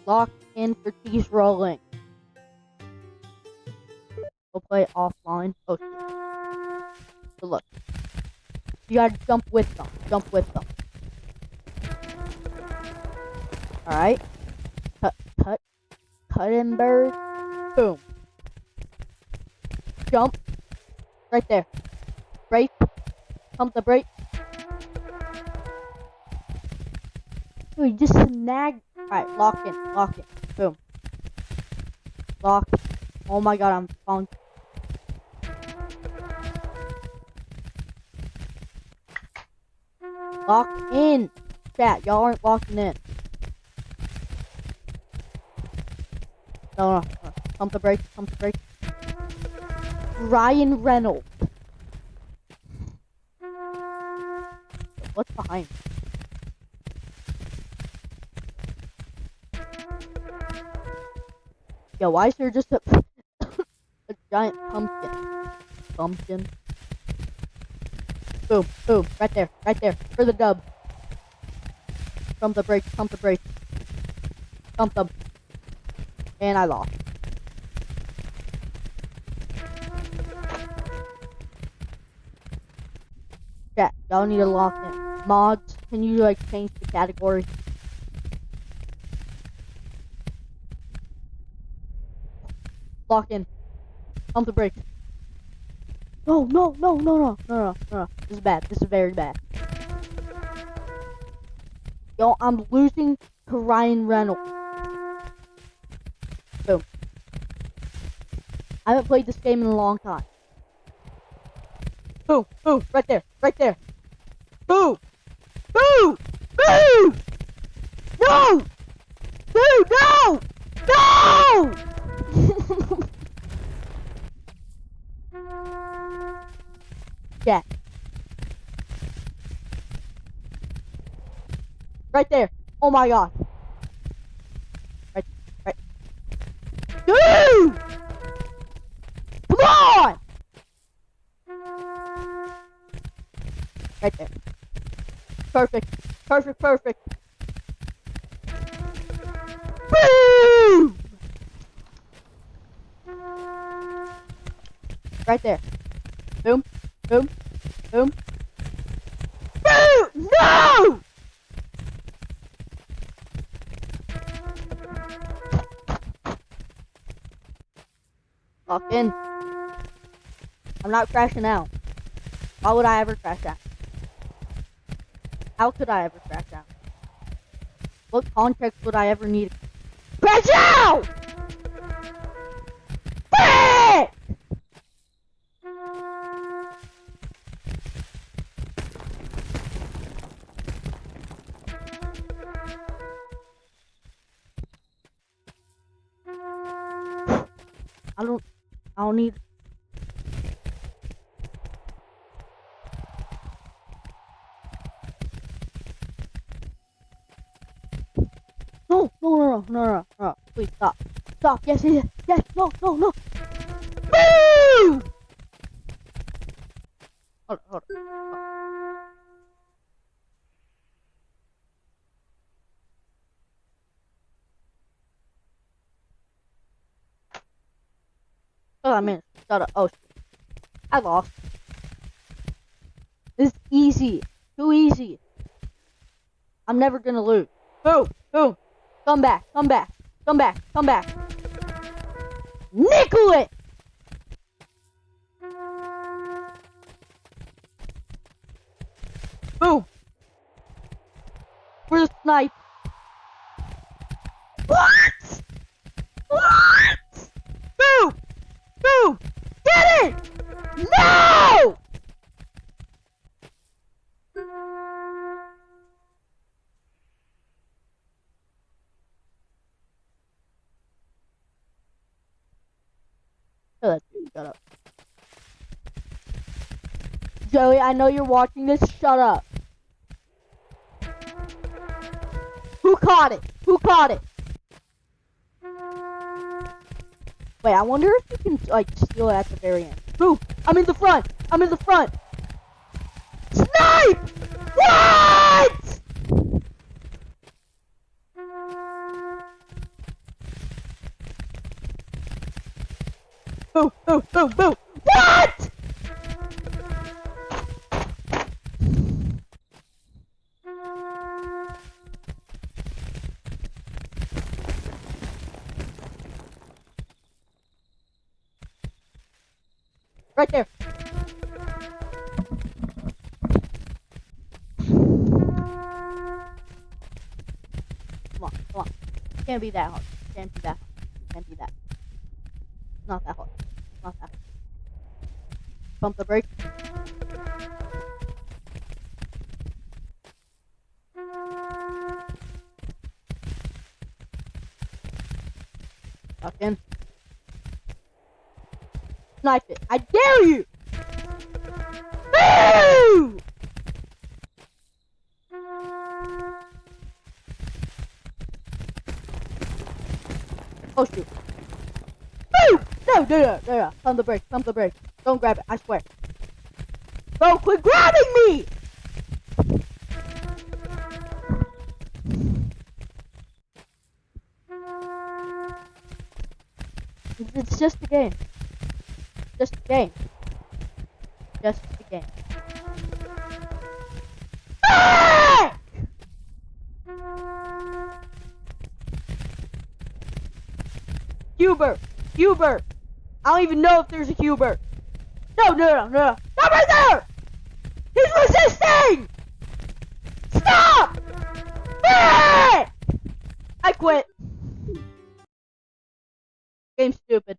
lock in for cheese rolling. We'll play offline. Oh shit. So look. You gotta jump with them. Jump with them. Alright. Cut in bird. Boom. Jump. Right there. Break. Pump the brake. Dude, just snag. Alright, lock in. Boom. Lock. Oh my god, I'm falling. Lock in. Chat, y'all aren't locking in. No. Pump the brake. Ryan Reynolds. What's behind me? Yo, why is there just a giant pumpkin? Boom, right there, for the dub. Pump the brakes. Pump them. And I lost. Chat, y'all need to lock in. Mods, can you like change the category? Lock in. Pump the brakes. No. This is bad. This is very bad. Yo, I'm losing to Ryan Reynolds. Boom. I haven't played this game in a long time. Boom. Right there. Boom. No! Dude, no! Yeah. Right there. Oh my god. Right. Dude! Come on! Right there. Perfect. Boom! Right there. Boom. Boom! No! Lock in. I'm not crashing out. Why would I ever crash out? How could I ever crash out? What context would I ever need? Crash out! Frick! I don't need. No. Please stop. Yes. No. Boo! Hold on. Oh, I mean, shut up. Oh, I lost. This is easy. Too easy. I'm never gonna lose. Boom. Come back. Nicholas! Boom. Where's the snipe? What? Boom! Get it! No! Shut up. Joey, I know you're watching this. Shut up. Who caught it? Wait, I wonder if you can, like, steal it at the very end. Boom! I'm in the front! Snipe! What? Boo, boo, boo, boo. What? Right there. Come on, come on. Can't be that hard. Can't be that hard. Can't be that. Not that hard. Not that hard. Pump the brake. Lock in. Snipe it. I dare you! Boo! Oh shoot. Boo! No. Pump the brake. Pump the brake. Don't grab it. I swear. Bro, quit grabbing me! It's just a game. Just a game. Just a game. Ah! Hubert! Hubert! I don't even know if there's a Hubert. No. Stop right there! He's resisting! Stop! Ah! I quit. Game's stupid.